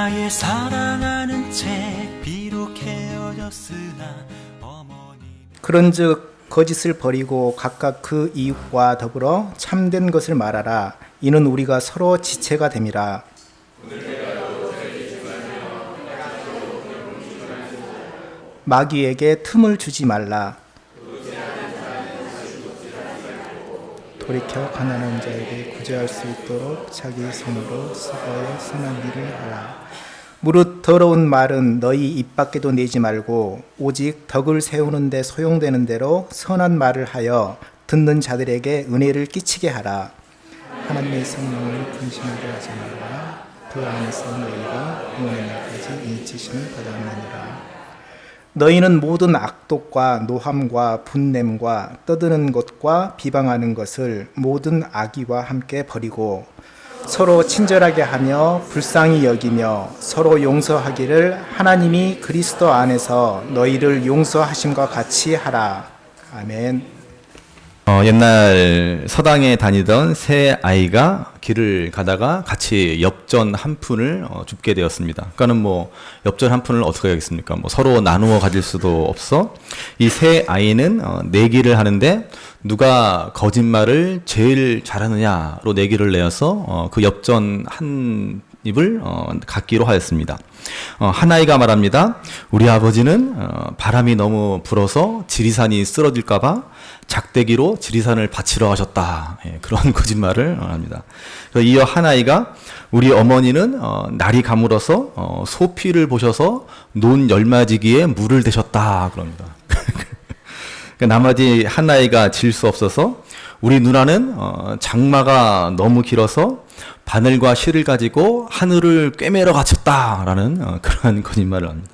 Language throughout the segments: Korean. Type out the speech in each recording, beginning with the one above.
나의 사랑하는 채 비록 헤어졌으나 어머니. 그런즉 거짓을 버리고 각각 그 이웃과 더불어 참된 것을 말하라. 이는 우리가 서로 지체가 됨이라. 마귀에게 틈을 주지 말라. 돌이켜 가난한 자에게 구제할 수 있도록 자기 손으로 수고에 선한 일을 하라. 무릇 더러운 말은 너희 입 밖에도 내지 말고 오직 덕을 세우는 데 소용되는 대로 선한 말을 하여 듣는 자들에게 은혜를 끼치게 하라. 하나님의 성령을 근심하게 하지 말라. 그 안에서 너희가 구원의 날까지 인치심을 받았느니라. 너희는 모든 악독과 노함과 분냄과 떠드는 것과 비방하는 것을 모든 악의와 함께 버리고 서로 친절하게 하며 불쌍히 여기며 서로 용서하기를 하나님이 그리스도 안에서 너희를 용서하심과 같이 하라. 아멘. 옛날 서당에 다니던 세 아이가 길을 가다가 같이 엽전 한 푼을 줍게 되었습니다. 그러니까는 뭐 엽전 한 푼을 어떻게 하겠습니까? 뭐 서로 나누어 가질 수도 없어. 이 세 아이는 내기를 하는데 누가 거짓말을 제일 잘하느냐로 내기를 내어서 그 엽전 한 입을 갖기로 하였습니다. 한 아이가 말합니다. 우리 아버지는 바람이 너무 불어서 지리산이 쓰러질까봐 작대기로 지리산을 받치러 가셨다. 그런 거짓말을 합니다. 이어 한 아이가 우리 어머니는 날이 가물어서 소피를 보셔서 논 열맞이기에 물을 대셨다. 그럽니다. 나머지 한 아이가 질 수 없어서 우리 누나는 장마가 너무 길어서 바늘과 실을 가지고 하늘을 꿰매러 갇혔다라는 그런 거짓말을 합니다.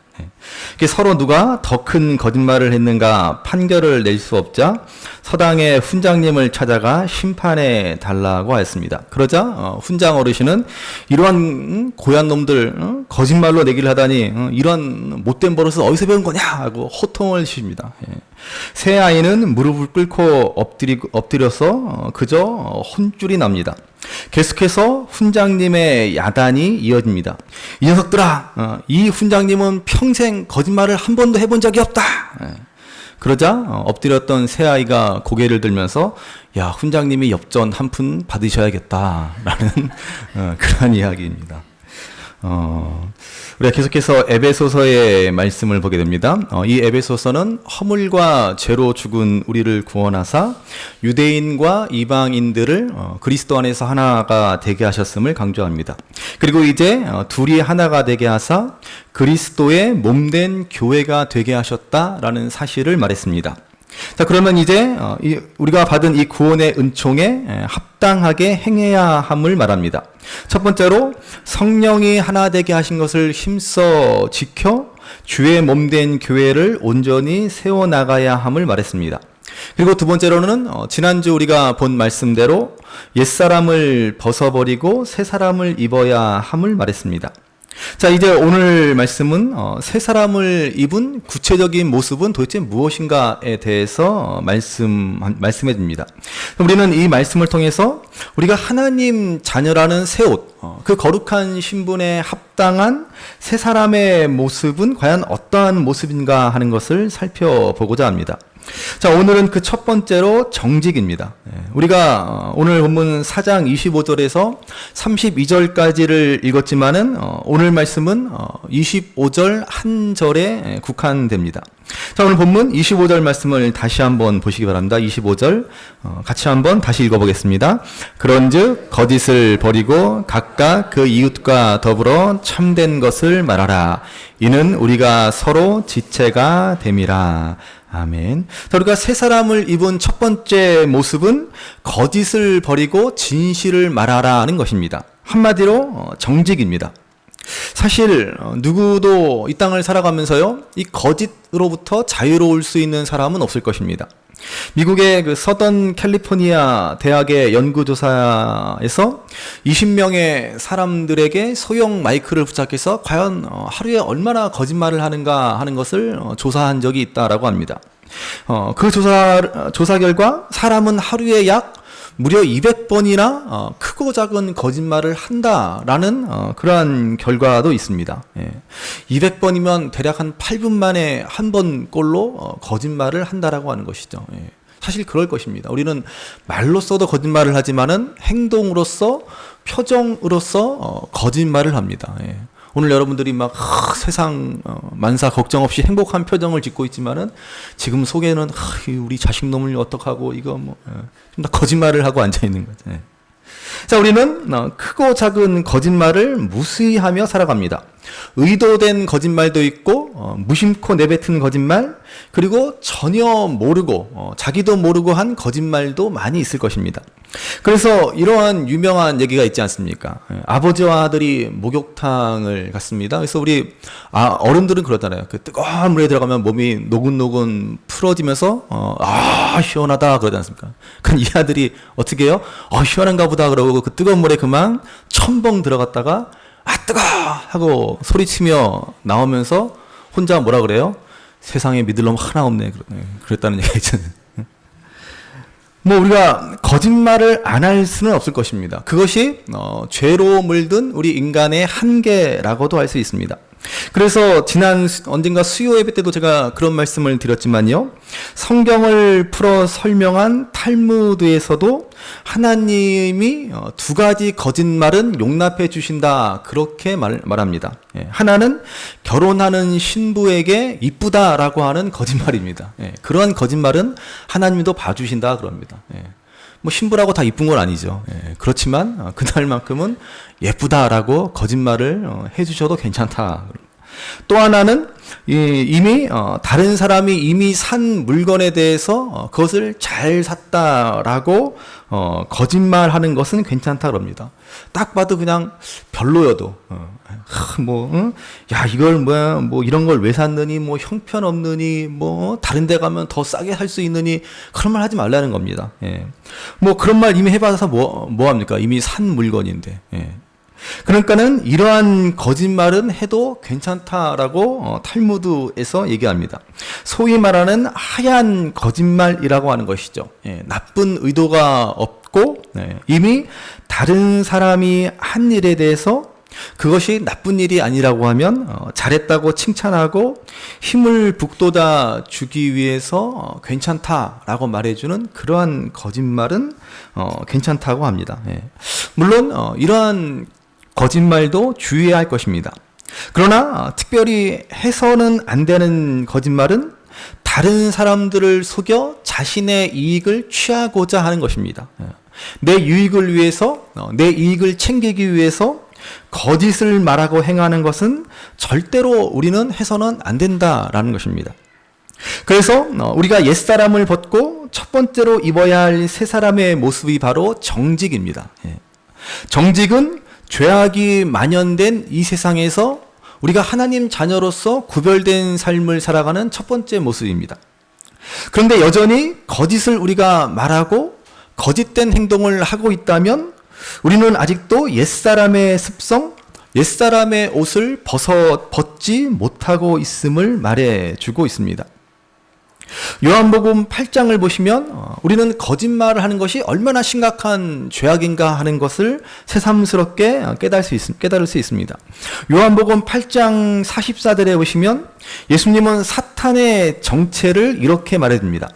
서로 누가 더 큰 거짓말을 했는가 판결을 낼 수 없자 서당의 훈장님을 찾아가 심판해 달라고 하였습니다. 그러자 훈장 어르신은 이러한 고얀 놈들 거짓말로 내기를 하다니 이런 못된 버릇을 어디서 배운 거냐 하고 호통을 치십니다. 새 아이는 무릎을 꿇고 엎드려서 그저 혼쭐이 납니다. 계속해서 훈장님의 야단이 이어집니다. 이 녀석들아, 이 훈장님은 평생 거짓말을 한 번도 해본 적이 없다. 그러자 엎드렸던 새 아이가 고개를 들면서 야, 훈장님이 엽전 한 푼 받으셔야겠다라는 그런 이야기입니다. 우리가 계속해서 에베소서의 말씀을 보게 됩니다. 이 에베소서는 허물과 죄로 죽은 우리를 구원하사 유대인과 이방인들을 그리스도 안에서 하나가 되게 하셨음을 강조합니다. 그리고 이제 둘이 하나가 되게 하사 그리스도의 몸된 교회가 되게 하셨다라는 사실을 말했습니다. 자, 그러면 이제 우리가 받은 이 구원의 은총에 합당하게 행해야 함을 말합니다. 첫 번째로 성령이 하나 되게 하신 것을 힘써 지켜 주의 몸된 교회를 온전히 세워나가야 함을 말했습니다. 그리고 두 번째로는 지난주 우리가 본 말씀대로 옛사람을 벗어버리고 새사람을 입어야 함을 말했습니다. 자, 이제 오늘 말씀은 새 사람을 입은 구체적인 모습은 도대체 무엇인가에 대해서 말씀해 줍니다. 우리는 이 말씀을 통해서 우리가 하나님 자녀라는 새 옷, 그 거룩한 신분에 합당한 새 사람의 모습은 과연 어떠한 모습인가 하는 것을 살펴보고자 합니다. 자, 오늘은 그 첫 번째로 정직입니다. 우리가 오늘 본문 4장 25절에서 32절까지를 읽었지만은 오늘 말씀은 25절 한 절에 국한됩니다. 자, 오늘 본문 25절 말씀을 다시 한번 보시기 바랍니다. 25절 같이 한번 다시 읽어보겠습니다. 그런즉 거짓을 버리고 각각 그 이웃과 더불어 참된 것을 말하라. 이는 우리가 서로 지체가 됨이라. 아멘. 우리가 새 사람을 입은 첫 번째 모습은 거짓을 버리고 진실을 말하라는 것입니다. 한마디로 정직입니다. 사실 누구도 이 땅을 살아가면서요, 이 거짓으로부터 자유로울 수 있는 사람은 없을 것입니다. 미국의 그 서던 캘리포니아 대학의 연구조사에서 20명의 사람들에게 소형 마이크를 부착해서 과연 하루에 얼마나 거짓말을 하는가 하는 것을 조사한 적이 있다라고 합니다. 그 조사 결과 사람은 하루에 약 무려 200번이나 크고 작은 거짓말을 한다라는 그러한 결과도 있습니다. 200번이면 대략 한 8분 만에 한 번 꼴로 거짓말을 한다라고 하는 것이죠. 사실 그럴 것입니다. 우리는 말로써도 거짓말을 하지만은 행동으로서, 표정으로서 거짓말을 합니다. 오늘 여러분들이 막 세상 만사 걱정 없이 행복한 표정을 짓고 있지만은 지금 속에는 우리 자식 놈을 어떡하고 이거 좀 다 거짓말을 하고 앉아 있는 거죠. 자, 우리는 크고 작은 거짓말을 무시하며 살아갑니다. 의도된 거짓말도 있고 무심코 내뱉은 거짓말, 그리고 전혀 모르고 자기도 모르고 한 거짓말도 많이 있을 것입니다. 그래서 이러한 유명한 얘기가 있지 않습니까? 아버지와 아들이 목욕탕을 갔습니다. 그래서 우리 어른들은 그러잖아요. 그 뜨거운 물에 들어가면 몸이 노근노근 풀어지면서 시원하다 그러지 않습니까? 그럼 이 아들이 어떻게 해요? 시원한가 보다 그러고 그 뜨거운 물에 그만 첨벙 들어갔다가 뜨거! 하고 소리치며 나오면서 혼자 뭐라 그래요? 세상에 믿을 놈 하나 없네. 그랬다는 얘기가 있잖아요. 우리가 거짓말을 안 할 수는 없을 것입니다. 그것이 죄로 물든 우리 인간의 한계라고도 할 수 있습니다. 그래서 언젠가 수요 예배 때도 제가 그런 말씀을 드렸지만요. 성경을 풀어 설명한 탈무드에서도 하나님이 두 가지 거짓말은 용납해 주신다. 그렇게 말합니다. 하나는 결혼하는 신부에게 이쁘다라고 하는 거짓말입니다. 그러한 거짓말은 하나님도 봐주신다. 그럽니다. 신부라고 다 이쁜 건 아니죠. 그렇지만 그날만큼은 예쁘다라고 거짓말을 해주셔도 괜찮다. 또 하나는 이미 다른 사람이 이미 산 물건에 대해서 그것을 잘 샀다라고 거짓말하는 것은 괜찮다 그럽니다. 딱 봐도 그냥 별로여도 야 이걸 뭐야 이런 걸 왜 샀느니 형편없느니 다른 데 가면 더 싸게 살 수 있느니 그런 말 하지 말라는 겁니다. 그런 말 이미 해봐서 뭐 합니까? 이미 산 물건인데. 그러니까는 이러한 거짓말은 해도 괜찮다라고 탈무드에서 얘기합니다. 소위 말하는 하얀 거짓말이라고 하는 것이죠. 나쁜 의도가 없고 이미 다른 사람이 한 일에 대해서 그것이 나쁜 일이 아니라고 하면 잘했다고 칭찬하고 힘을 북돋아 주기 위해서 괜찮다라고 말해주는 그러한 거짓말은 괜찮다고 합니다. 물론 이러한 거짓말도 주의해야 할 것입니다. 그러나 특별히 해서는 안 되는 거짓말은 다른 사람들을 속여 자신의 이익을 취하고자 하는 것입니다. 내 유익을 위해서, 내 이익을 챙기기 위해서 거짓을 말하고 행하는 것은 절대로 우리는 해서는 안 된다라는 것입니다. 그래서 우리가 옛사람을 벗고 첫 번째로 입어야 할 새 사람의 모습이 바로 정직입니다. 정직은 죄악이 만연된 이 세상에서 우리가 하나님 자녀로서 구별된 삶을 살아가는 첫 번째 모습입니다. 그런데 여전히 거짓을 우리가 말하고 거짓된 행동을 하고 있다면 우리는 아직도 옛사람의 습성, 옛사람의 옷을 벗지 못하고 있음을 말해주고 있습니다. 요한복음 8장을 보시면 우리는 거짓말을 하는 것이 얼마나 심각한 죄악인가 하는 것을 새삼스럽게 깨달을 수 있습니다. 요한복음 8장 44절에 보시면 예수님은 사탄의 정체를 이렇게 말해줍니다.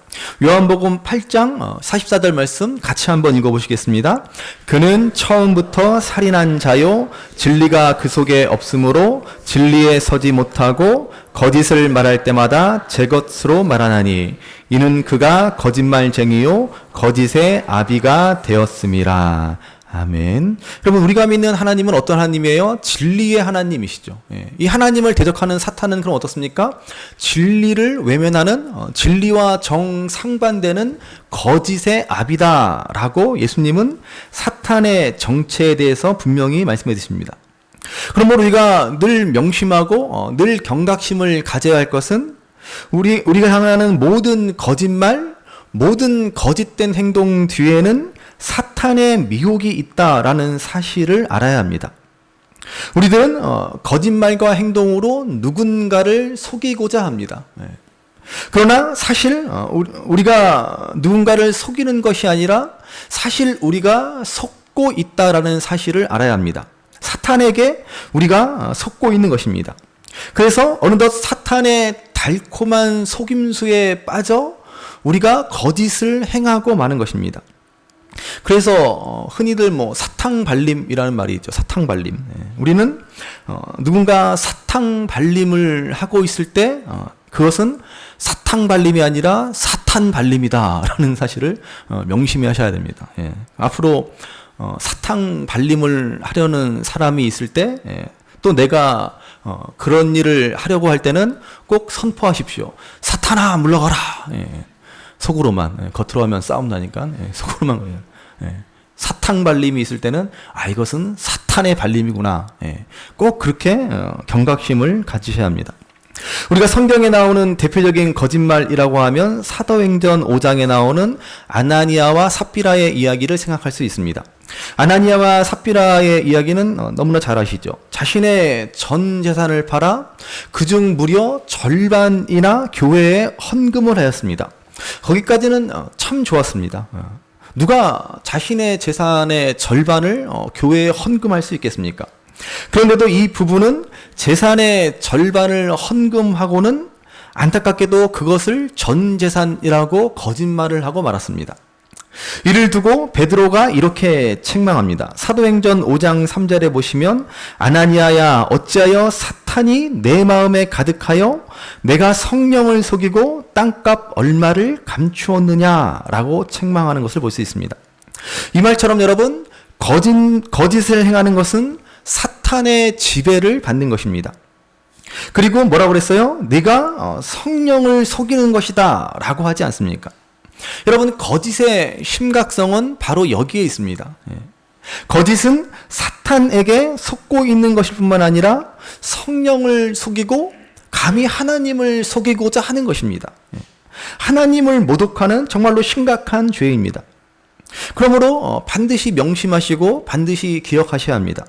요한복음 8장 44절 말씀 같이 한번 읽어보시겠습니다. 그는 처음부터 살인한 자요 진리가 그 속에 없으므로 진리에 서지 못하고 거짓을 말할 때마다 제 것으로 말하나니 이는 그가 거짓말쟁이요 거짓의 아비가 되었음이라. 아멘. 여러분 우리가 믿는 하나님은 어떤 하나님이에요? 진리의 하나님이시죠. 이 하나님을 대적하는 사탄은 그럼 어떻습니까? 진리를 외면하는 진리와 정상반되는 거짓의 아비다라고 예수님은 사탄의 정체에 대해서 분명히 말씀해 주십니다. 그러므로 우리가 늘 명심하고 늘 경각심을 가져야 할 것은 우리가 향하는 모든 거짓말, 모든 거짓된 행동 뒤에는 사탄의 미혹이 있다라는 사실을 알아야 합니다. 우리들은 거짓말과 행동으로 누군가를 속이고자 합니다. 그러나 사실 우리가 누군가를 속이는 것이 아니라 사실 우리가 속고 있다라는 사실을 알아야 합니다. 사탄에게 우리가 속고 있는 것입니다. 그래서 어느덧 사탄의 달콤한 속임수에 빠져 우리가 거짓을 행하고 마는 것입니다. 그래서 흔히들 사탕발림이라는 말이 있죠. 사탕발림. 우리는 누군가 사탕발림을 하고 있을 때 그것은 사탕발림이 아니라 사탄발림이다라는 사실을 명심히 하셔야 됩니다. 앞으로 사탕발림을 하려는 사람이 있을 때 또 내가 그런 일을 하려고 할 때는 꼭 선포하십시오. 사탄아 물러가라. 속으로만, 겉으로 하면 싸움 나니까 속으로만. 사탕발림이 있을 때는 이것은 사탄의 발림이구나. 꼭 그렇게 경각심을 가지셔야 합니다. 우리가 성경에 나오는 대표적인 거짓말이라고 하면 사도행전 5장에 나오는 아나니아와 삽비라의 이야기를 생각할 수 있습니다. 아나니아와 삽비라의 이야기는 너무나 잘 아시죠. 자신의 전 재산을 팔아 그중 무려 절반이나 교회에 헌금을 하였습니다. 거기까지는 참 좋았습니다. 누가 자신의 재산의 절반을 교회에 헌금할 수 있겠습니까? 그런데도 이 부부는 재산의 절반을 헌금하고는 안타깝게도 그것을 전 재산이라고 거짓말을 하고 말았습니다. 이를 두고 베드로가 이렇게 책망합니다. 사도행전 5장 3절에 보시면 아나니아야 어찌하여 사탄이 내 마음에 가득하여 내가 성령을 속이고 땅값 얼마를 감추었느냐라고 책망하는 것을 볼 수 있습니다. 이 말처럼 여러분 거짓을 행하는 것은 사탄의 지배를 받는 것입니다. 그리고 뭐라고 그랬어요? 네가 성령을 속이는 것이다 라고 하지 않습니까? 여러분 거짓의 심각성은 바로 여기에 있습니다. 거짓은 사탄에게 속고 있는 것일 뿐만 아니라 성령을 속이고 감히 하나님을 속이고자 하는 것입니다. 하나님을 모독하는 정말로 심각한 죄입니다. 그러므로 반드시 명심하시고 반드시 기억하셔야 합니다.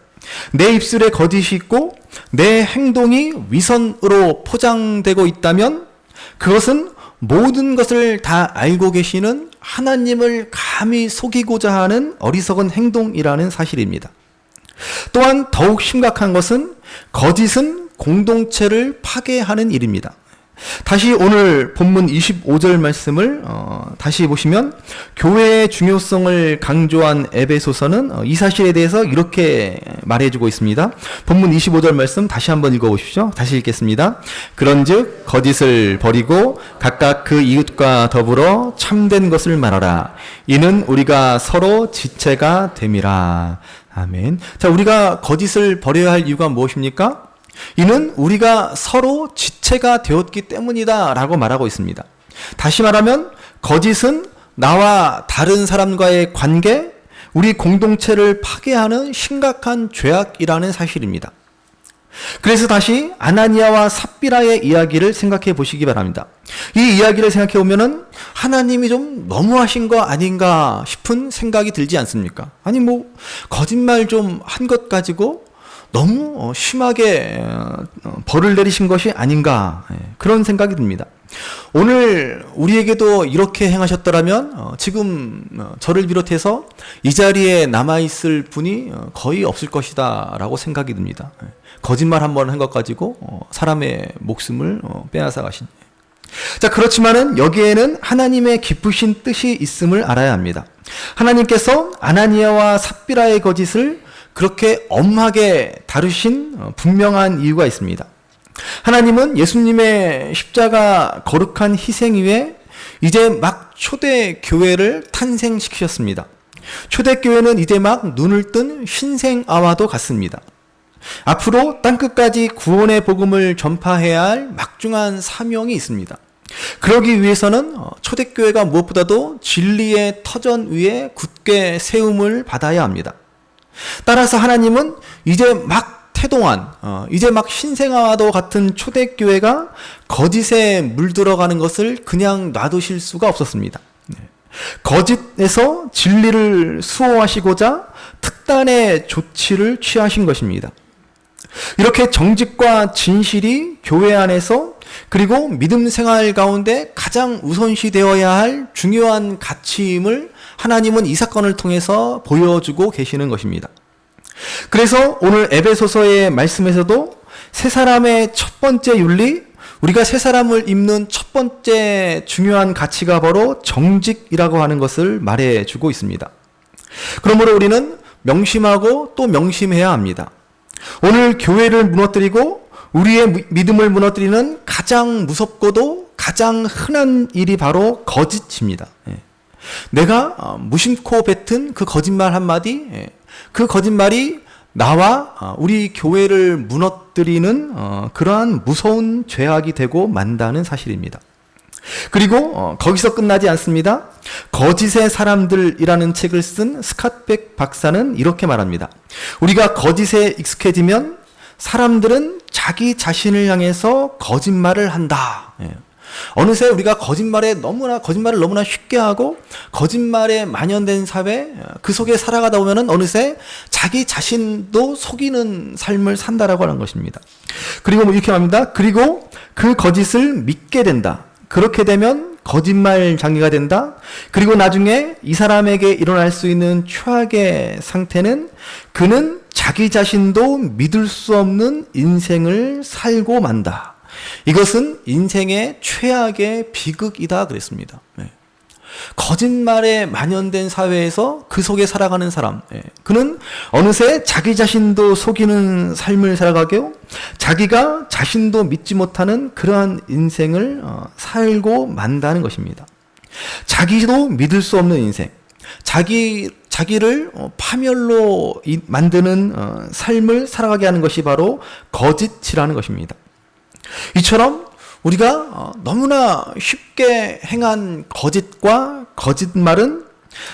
내 입술에 거짓이 있고 내 행동이 위선으로 포장되고 있다면 그것은 모든 것을 다 알고 계시는 하나님을 감히 속이고자 하는 어리석은 행동이라는 사실입니다. 또한 더욱 심각한 것은 거짓은 공동체를 파괴하는 일입니다. 다시 오늘 본문 25절 말씀을 다시 보시면 교회의 중요성을 강조한 에베소서는 이 사실에 대해서 이렇게 말해주고 있습니다. 본문 25절 말씀 다시 한번 읽어보십시오. 다시 읽겠습니다. 그런즉 거짓을 버리고 각각 그 이웃과 더불어 참된 것을 말하라. 이는 우리가 서로 지체가 됨이라. 아멘. 자, 우리가 거짓을 버려야 할 이유가 무엇입니까? 이는 우리가 서로 지체가 되었기 때문이다 라고 말하고 있습니다. 다시 말하면 거짓은 나와 다른 사람과의 관계, 우리 공동체를 파괴하는 심각한 죄악이라는 사실입니다. 그래서 다시 아나니아와 삽비라의 이야기를 생각해 보시기 바랍니다. 이 이야기를 생각해 보면은 하나님이 좀 너무하신 거 아닌가 싶은 생각이 들지 않습니까? 아니 거짓말 좀 한 것 가지고 너무 심하게 벌을 내리신 것이 아닌가 그런 생각이 듭니다. 오늘 우리에게도 이렇게 행하셨더라면 지금 저를 비롯해서 이 자리에 남아있을 분이 거의 없을 것이다 라고 생각이 듭니다. 거짓말 한 번 한 것 가지고 사람의 목숨을 빼앗아 가신. 자, 그렇지만은 여기에는 하나님의 기쁘신 뜻이 있음을 알아야 합니다. 하나님께서 아나니아와 삽비라의 거짓을 그렇게 엄하게 다루신 분명한 이유가 있습니다. 하나님은 예수님의 십자가 거룩한 희생 이후에 이제 막 초대교회를 탄생시키셨습니다. 초대교회는 이제 막 눈을 뜬 신생아와도 같습니다. 앞으로 땅끝까지 구원의 복음을 전파해야 할 막중한 사명이 있습니다. 그러기 위해서는 초대교회가 무엇보다도 진리의 터전 위에 굳게 세움을 받아야 합니다. 따라서 하나님은 이제 막 태동한 이제 막 신생아와도 같은 초대교회가 거짓에 물들어가는 것을 그냥 놔두실 수가 없었습니다. 거짓에서 진리를 수호하시고자 특단의 조치를 취하신 것입니다. 이렇게 정직과 진실이 교회 안에서 그리고 믿음 생활 가운데 가장 우선시 되어야 할 중요한 가치임을 하나님은 이 사건을 통해서 보여주고 계시는 것입니다. 그래서 오늘 에베소서의 말씀에서도 세 사람의 첫 번째 윤리, 우리가 세 사람을 입는 첫 번째 중요한 가치가 바로 정직이라고 하는 것을 말해주고 있습니다. 그러므로 우리는 명심하고 또 명심해야 합니다. 오늘 교회를 무너뜨리고 우리의 믿음을 무너뜨리는 가장 무섭고도 가장 흔한 일이 바로 거짓입니다. 내가 무심코 뱉은 그 거짓말 한마디, 그 거짓말이 나와 우리 교회를 무너뜨리는 그러한 무서운 죄악이 되고 만다는 사실입니다. 그리고 거기서 끝나지 않습니다. 거짓의 사람들이라는 책을 쓴 스캇백 박사는 이렇게 말합니다. 우리가 거짓에 익숙해지면 사람들은 자기 자신을 향해서 거짓말을 한다. 어느새 우리가 거짓말을 너무나 쉽게 하고 거짓말에 만연된 사회, 그 속에 살아가다 보면은 어느새 자기 자신도 속이는 삶을 산다라고 하는 것입니다. 그리고 이렇게 말합니다. 그리고 그 거짓을 믿게 된다. 그렇게 되면 거짓말 장애가 된다. 그리고 나중에 이 사람에게 일어날 수 있는 최악의 상태는 그는 자기 자신도 믿을 수 없는 인생을 살고 만다. 이것은 인생의 최악의 비극이다 그랬습니다. 거짓말에 만연된 사회에서 그 속에 살아가는 사람, 그는 어느새 자기 자신도 속이는 삶을 살아가고 자기가 자신도 믿지 못하는 그러한 인생을 살고 만다는 것입니다. 자기도 믿을 수 없는 인생, 자기를 파멸로 만드는 삶을 살아가게 하는 것이 바로 거짓이라는 것입니다. 이처럼 우리가 너무나 쉽게 행한 거짓과 거짓말은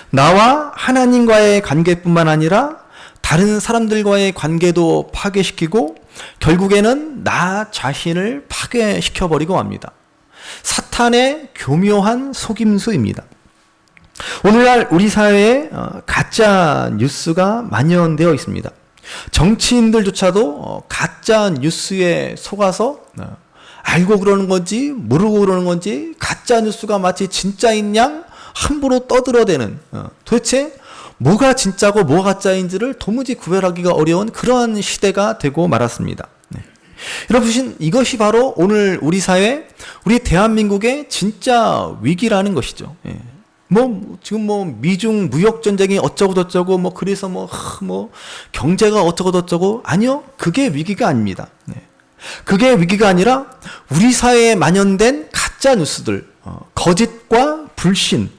나와 하나님과의 관계뿐만 아니라 다른 사람들과의 관계도 파괴시키고 결국에는 나 자신을 파괴시켜버리고 맙니다. 사탄의 교묘한 속임수입니다. 오늘날 우리 사회에 가짜 뉴스가 만연되어 있습니다. 정치인들조차도 가짜 뉴스에 속아서 알고 그러는 건지 모르고 그러는 건지 가짜 뉴스가 마치 진짜인 양 함부로 떠들어대는, 도대체 뭐가 진짜고 뭐가 가짜인지를 도무지 구별하기가 어려운 그러한 시대가 되고 말았습니다. 여러분, 이것이 바로 오늘 우리 사회, 우리 대한민국의 진짜 위기라는 것이죠. 지금 미중 무역 전쟁이 어쩌고 저쩌고 그래서 경제가 어쩌고 저쩌고, 아니요, 그게 위기가 아닙니다. 그게 위기가 아니라 우리 사회에 만연된 가짜 뉴스들, 거짓과 불신,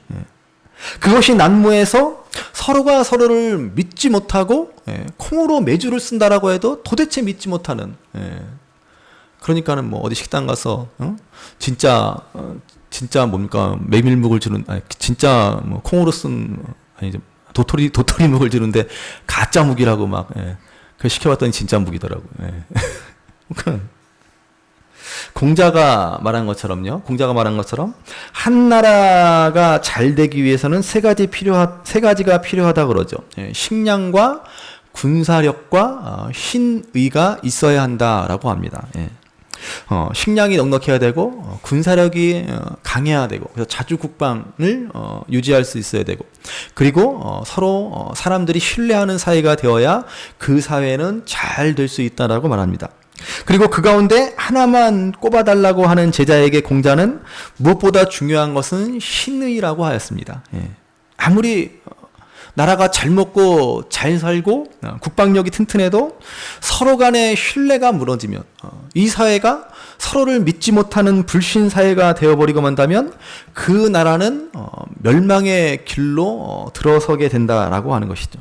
그것이 난무해서 서로가 서로를 믿지 못하고 콩으로 메주를 쓴다라고 해도 도대체 믿지 못하는, 그러니까는 어디 식당 가서 진짜 뭡니까 메밀묵을 주는, 진짜 콩으로 쓴 도토리 묵을 주는데 가짜 묵이라고 그 시켜봤더니 진짜 묵이더라고. 공자가 말한 것처럼요. 한 나라가 잘 되기 위해서는 세 가지가 필요하다 그러죠. 식량과 군사력과 신의가 있어야 한다라고 합니다. 식량이 넉넉해야 되고 군사력이 강해야 되고, 그래서 자주 국방을 유지할 수 있어야 되고, 그리고 서로 사람들이 신뢰하는 사회가 되어야 그 사회는 잘 될 수 있다라고 말합니다. 그리고 그 가운데 하나만 꼽아달라고 하는 제자에게 공자는 무엇보다 중요한 것은 신의라고 하였습니다. 아무리 나라가 잘 먹고 잘 살고 국방력이 튼튼해도 서로 간의 신뢰가 무너지면, 이 사회가 서로를 믿지 못하는 불신 사회가 되어버리고 만다면 그 나라는 멸망의 길로 들어서게 된다라고 하는 것이죠.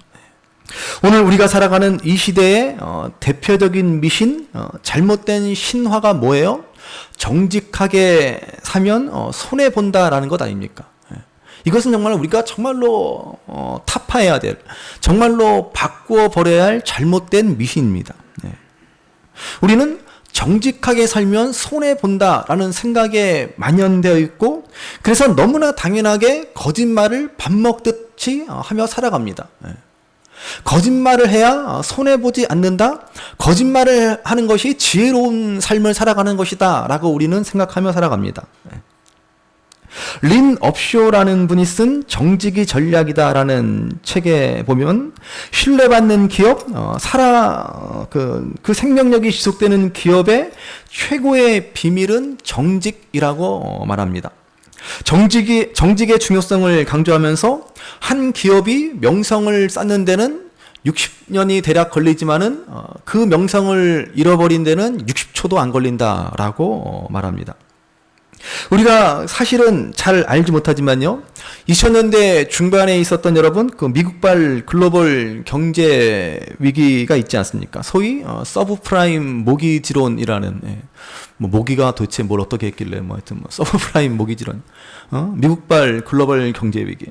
오늘 우리가 살아가는 이 시대의 대표적인 미신, 잘못된 신화가 뭐예요? 정직하게 사면 손해본다라는 것 아닙니까? 이것은 정말 우리가 정말로 타파해야 될, 정말로 바꾸어 버려야 할 잘못된 미신입니다. 우리는 정직하게 살면 손해본다라는 생각에 만연되어 있고, 그래서 너무나 당연하게 거짓말을 밥 먹듯이 하며 살아갑니다. 거짓말을 해야 손해보지 않는다? 거짓말을 하는 것이 지혜로운 삶을 살아가는 것이다 라고 우리는 생각하며 살아갑니다. 린 업쇼라는 분이 쓴 정직이 전략이다라는 책에 보면 신뢰받는 기업, 그 생명력이 지속되는 기업의 최고의 비밀은 정직이라고 말합니다. 정직의 중요성을 강조하면서 한 기업이 명성을 쌓는 데는 60년이 대략 걸리지만은 그 명성을 잃어버린 데는 60초도 안 걸린다라고 말합니다. 우리가 사실은 잘 알지 못하지만요, 2000년대 중반에 있었던 여러분, 그 미국발 글로벌 경제 위기가 있지 않습니까? 소위 서브프라임 모기지론이라는, 뭐 모기가 도대체 뭘 어떻게 했길래 하여튼 서브프라임 모기지론, 미국발 글로벌 경제 위기.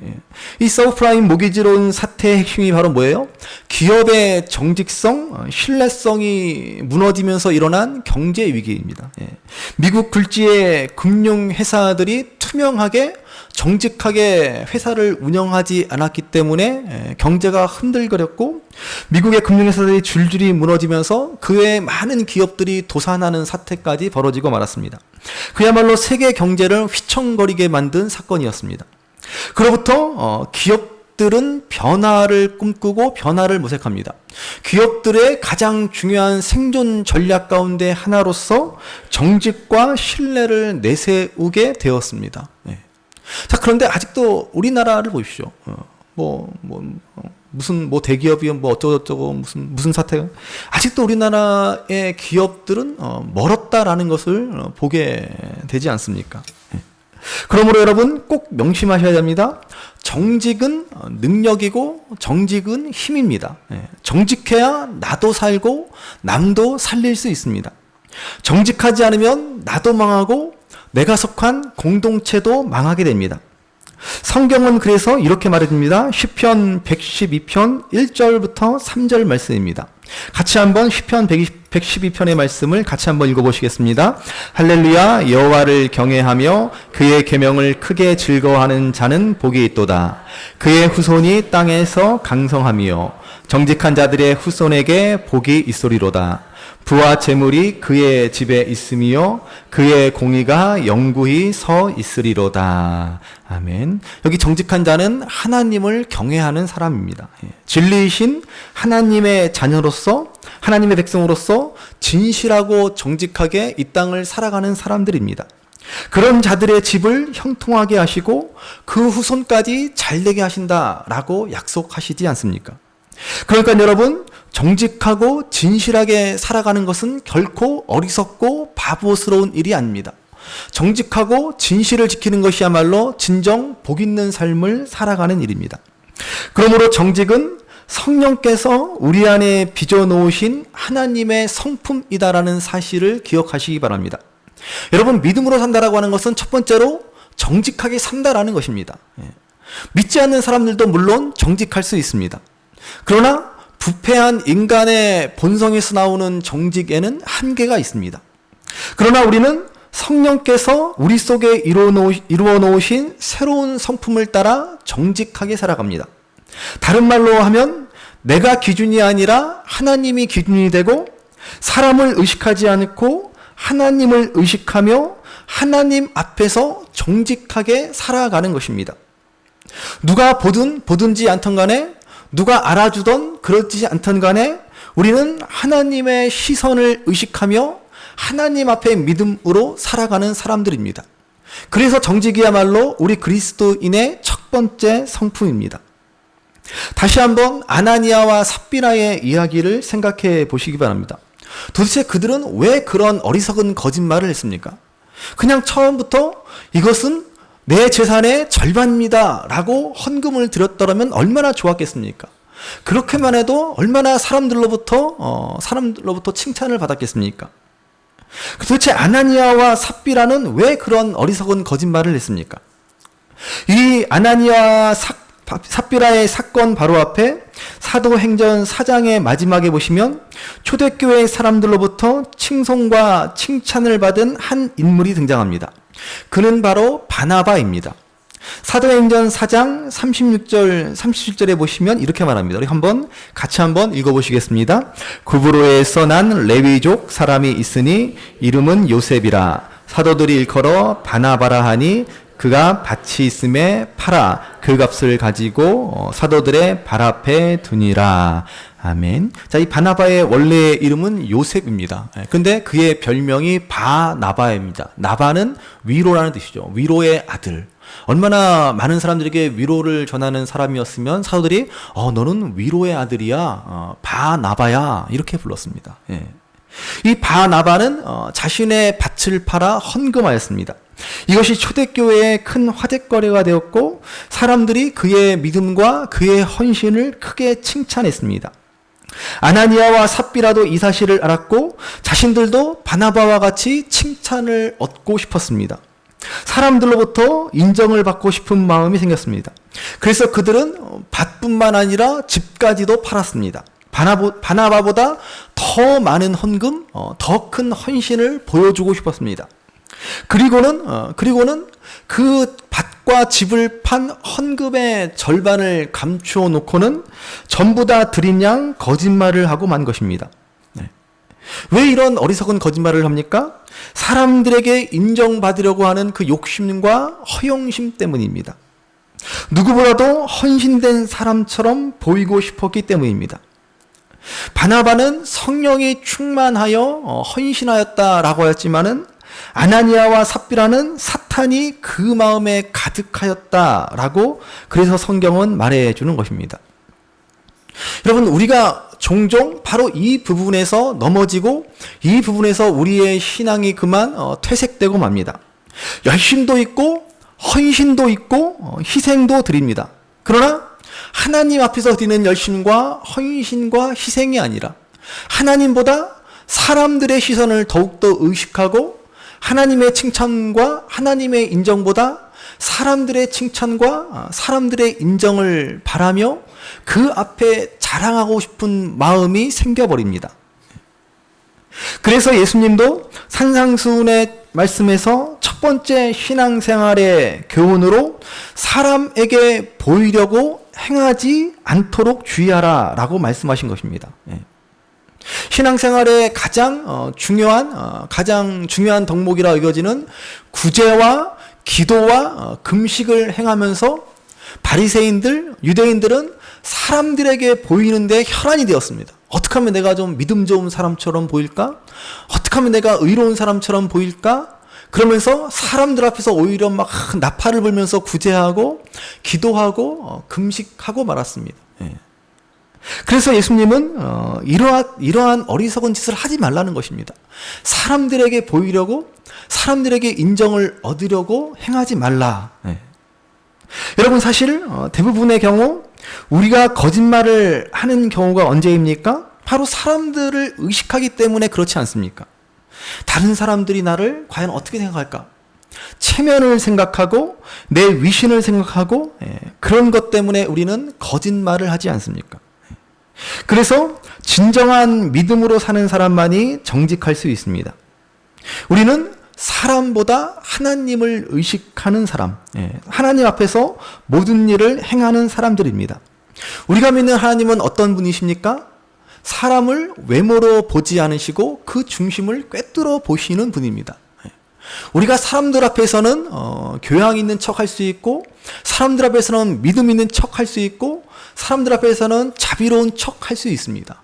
이 서브프라임 모기지론 사태의 핵심이 바로 뭐예요? 기업의 정직성, 신뢰성이 무너지면서 일어난 경제 위기입니다. 미국 굴지의 금융 회사들이 투명하게 정직하게 회사를 운영하지 않았기 때문에 경제가 흔들거렸고, 미국의 금융회사들이 줄줄이 무너지면서 그 외에 많은 기업들이 도산하는 사태까지 벌어지고 말았습니다. 그야말로 세계 경제를 휘청거리게 만든 사건이었습니다. 그로부터 기업들은 변화를 꿈꾸고 변화를 모색합니다. 기업들의 가장 중요한 생존 전략 가운데 하나로서 정직과 신뢰를 내세우게 되었습니다. 자, 그런데 아직도 우리나라를 보십시오. 무슨 대기업이 어쩌고저쩌고 무슨 사태가, 아직도 우리나라의 기업들은 멀었다라는 것을 보게 되지 않습니까? 그러므로 여러분 꼭 명심하셔야 됩니다. 정직은 능력이고 정직은 힘입니다. 정직해야 나도 살고 남도 살릴 수 있습니다. 정직하지 않으면 나도 망하고 내가 속한 공동체도 망하게 됩니다. 성경은 그래서 이렇게 말해줍니다. 시편 112편 1절부터 3절 말씀입니다. 같이 한번 시편 112편의 말씀을 같이 한번 읽어보시겠습니다. 할렐루야. 여호와를 경외하며 그의 계명을 크게 즐거워하는 자는 복이 있도다. 그의 후손이 땅에서 강성하며 정직한 자들의 후손에게 복이 있으리로다. 부와 재물이 그의 집에 있으며 그의 공의가 영구히 서 있으리로다. 아멘. 여기 정직한 자는 하나님을 경외하는 사람입니다. 진리이신 하나님의 자녀로서, 하나님의 백성으로서 진실하고 정직하게 이 땅을 살아가는 사람들입니다. 그런 자들의 집을 형통하게 하시고 그 후손까지 잘되게 하신다라고 약속하시지 않습니까? 그러니까 여러분, 정직하고 진실하게 살아가는 것은 결코 어리석고 바보스러운 일이 아닙니다. 정직하고 진실을 지키는 것이야말로 진정 복 있는 삶을 살아가는 일입니다. 그러므로 정직은 성령께서 우리 안에 빚어놓으신 하나님의 성품이다라는 사실을 기억하시기 바랍니다. 여러분, 믿음으로 산다라고 하는 것은 첫 번째로 정직하게 산다라는 것입니다. 믿지 않는 사람들도 물론 정직할 수 있습니다. 그러나 부패한 인간의 본성에서 나오는 정직에는 한계가 있습니다. 그러나 우리는 성령께서 우리 속에 이루어 놓으신 새로운 성품을 따라 정직하게 살아갑니다. 다른 말로 하면 내가 기준이 아니라 하나님이 기준이 되고, 사람을 의식하지 않고 하나님을 의식하며 하나님 앞에서 정직하게 살아가는 것입니다. 누가 보든지 않던 간에, 누가 알아주던 그렇지 않던 간에 우리는 하나님의 시선을 의식하며 하나님 앞에 믿음으로 살아가는 사람들입니다. 그래서 정직이야말로 우리 그리스도인의 첫 번째 성품입니다. 다시 한번 아나니아와 삽비라의 이야기를 생각해 보시기 바랍니다. 도대체 그들은 왜 그런 어리석은 거짓말을 했습니까? 그냥 처음부터 이것은 내 재산의 절반입니다 라고 헌금을 드렸더라면 얼마나 좋았겠습니까? 그렇게만 해도 얼마나 사람들로부터 칭찬을 받았겠습니까? 도대체 아나니아와 삽비라는 왜 그런 어리석은 거짓말을 했습니까? 이 아나니아와 삽비라의 사건 바로 앞에 사도행전 4장의 마지막에 보시면 초대교회 사람들로부터 칭송과 칭찬을 받은 한 인물이 등장합니다. 그는 바로 바나바입니다. 사도행전 4장 36절, 37절에 보시면 이렇게 말합니다. 우리 같이 한번 읽어보시겠습니다. 구브로에서 난 레위족 사람이 있으니 이름은 요셉이라. 사도들이 일컬어 바나바라 하니 그가 밭이 있음에 팔아 그 값을 가지고 사도들의 발 앞에 두니라. 아멘. 자, 이 바나바의 원래 이름은 요셉입니다. 근데 그의 별명이 바나바입니다. 나바는 위로라는 뜻이죠. 위로의 아들. 얼마나 많은 사람들에게 위로를 전하는 사람이었으면 사도들이 너는 위로의 아들이야, 바나바야, 이렇게 불렀습니다. 예. 이 바나바는 자신의 밭을 팔아 헌금하였습니다. 이것이 초대교회의 큰 화제거리가 되었고 사람들이 그의 믿음과 그의 헌신을 크게 칭찬했습니다. 아나니아와 삽비라도 이 사실을 알았고 자신들도 바나바와 같이 칭찬을 얻고 싶었습니다. 사람들로부터 인정을 받고 싶은 마음이 생겼습니다. 그래서 그들은 밭뿐만 아니라 집까지도 팔았습니다. 바나바보다 더 많은 헌금, 더 큰 헌신을 보여주고 싶었습니다. 그리고는 그 밭과 집을 판 헌금의 절반을 감추어 놓고는 전부 다 드린 양 거짓말을 하고 만 것입니다. 왜 이런 어리석은 거짓말을 합니까? 사람들에게 인정받으려고 하는 그 욕심과 허영심 때문입니다. 누구보다도 헌신된 사람처럼 보이고 싶었기 때문입니다. 바나바는 성령이 충만하여 헌신하였다라고 하였지만은 아나니아와 삽비라는 사탄이 그 마음에 가득하였다라고 그래서 성경은 말해주는 것입니다. 여러분, 우리가 종종 바로 이 부분에서 넘어지고 이 부분에서 우리의 신앙이 그만 퇴색되고 맙니다. 열심도 있고 헌신도 있고 희생도 드립니다. 그러나 하나님 앞에서 드리는 열심과 헌신과 희생이 아니라 하나님보다 사람들의 시선을 더욱더 의식하고 하나님의 칭찬과 하나님의 인정보다 사람들의 칭찬과 사람들의 인정을 바라며 그 앞에 자랑하고 싶은 마음이 생겨버립니다. 그래서 예수님도 산상수훈의 말씀에서 첫 번째 신앙생활의 교훈으로 사람에게 보이려고 행하지 않도록 주의하라 라고 말씀하신 것입니다. 신앙생활의 가장 중요한 덕목이라 여겨지는 구제와 기도와 금식을 행하면서 바리새인들, 유대인들은 사람들에게 보이는데 혈안이 되었습니다. 어떻게 하면 내가 좀 믿음 좋은 사람처럼 보일까? 어떻게 하면 내가 의로운 사람처럼 보일까? 그러면서 사람들 앞에서 오히려 막 나팔을 불면서 구제하고 기도하고 금식하고 말았습니다. 그래서 예수님은 이러한 어리석은 짓을 하지 말라는 것입니다. 사람들에게 보이려고, 사람들에게 인정을 얻으려고 행하지 말라. 여러분, 사실 대부분의 경우 우리가 거짓말을 하는 경우가 언제입니까? 바로 사람들을 의식하기 때문에 그렇지 않습니까? 다른 사람들이 나를 과연 어떻게 생각할까? 체면을 생각하고 내 위신을 생각하고 그런 것 때문에 우리는 거짓말을 하지 않습니까? 그래서 진정한 믿음으로 사는 사람만이 정직할 수 있습니다. 우리는 사람보다 하나님을 의식하는 사람, 하나님 앞에서 모든 일을 행하는 사람들입니다. 우리가 믿는 하나님은 어떤 분이십니까? 사람을 외모로 보지 않으시고 그 중심을 꿰뚫어 보시는 분입니다. 우리가 사람들 앞에서는 교양 있는 척 할 수 있고, 사람들 앞에서는 믿음 있는 척 할 수 있고, 사람들 앞에서는 자비로운 척 할 수 있습니다.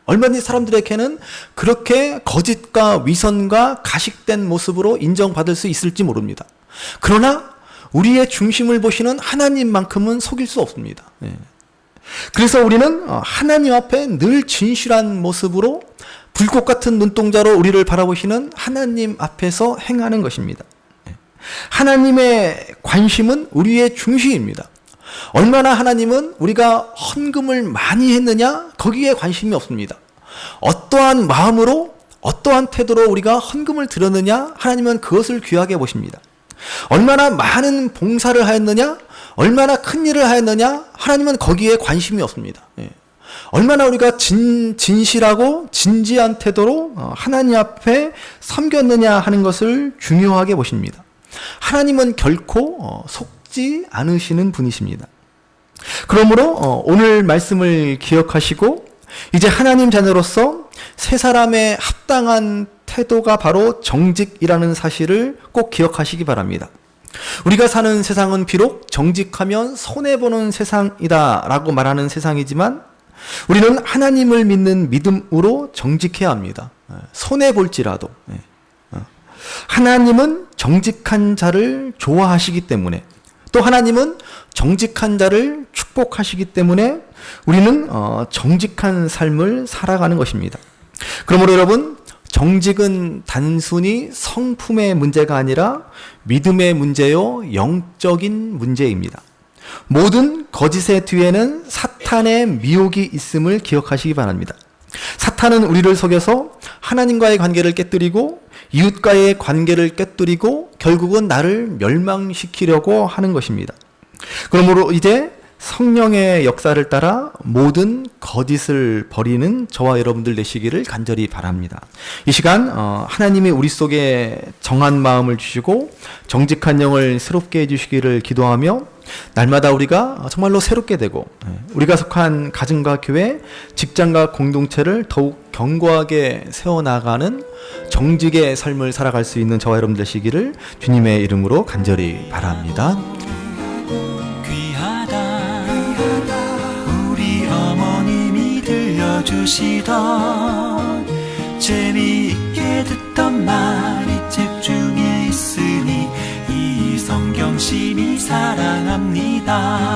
얼마든지 사람들에게는 그렇게 거짓과 위선과 가식된 모습으로 인정받을 수 있을지 모릅니다. 그러나 우리의 중심을 보시는 하나님만큼은 속일 수 없습니다. 그래서 우리는 하나님 앞에 늘 진실한 모습으로 불꽃 같은 눈동자로 우리를 바라보시는 하나님 앞에서 행하는 것입니다. 하나님의 관심은 우리의 중심입니다. 얼마나 하나님은 우리가 헌금을 많이 했느냐, 거기에 관심이 없습니다. 어떠한 마음으로, 어떠한 태도로 우리가 헌금을 드렸느냐, 하나님은 그것을 귀하게 보십니다. 얼마나 많은 봉사를 하였느냐, 얼마나 큰 일을 하였느냐, 하나님은 거기에 관심이 없습니다. 얼마나 우리가 진실하고 진지한 태도로 하나님 앞에 섬겼느냐 하는 것을 중요하게 보십니다. 하나님은 결코 속지 않으시는 분이십니다. 그러므로 오늘 말씀을 기억하시고 이제 하나님 자녀로서 세 사람의 합당한 태도가 바로 정직이라는 사실을 꼭 기억하시기 바랍니다. 우리가 사는 세상은 비록 정직하면 손해보는 세상이다라고 말하는 세상이지만 우리는 하나님을 믿는 믿음으로 정직해야 합니다. 손해볼지라도. 하나님은 정직한 자를 좋아하시기 때문에 또 하나님은 정직한 자를 축복하시기 때문에 우리는 정직한 삶을 살아가는 것입니다. 그러므로 여러분, 정직은 단순히 성품의 문제가 아니라 믿음의 문제요, 영적인 문제입니다. 모든 거짓의 뒤에는 사탄의 미혹이 있음을 기억하시기 바랍니다. 사탄은 우리를 속여서 하나님과의 관계를 깨뜨리고 이웃과의 관계를 깨뜨리고 결국은 나를 멸망시키려고 하는 것입니다. 그러므로 이제 성령의 역사를 따라 모든 거짓을 버리는 저와 여러분들 되시기를 간절히 바랍니다. 이 시간 하나님이 우리 속에 정한 마음을 주시고 정직한 영을 새롭게 해주시기를 기도하며 날마다 우리가 정말로 새롭게 되고 우리가 속한 가정과 교회, 직장과 공동체를 더욱 견고하게 세워나가는 정직의 삶을 살아갈 수 있는 저와 여러분 되시기를 주님의 이름으로 간절히 바랍니다. 우리 어머님이 들려주시던 재미있게 듣던 말이 책 중에 있으니 이 성경심이 사랑합니다.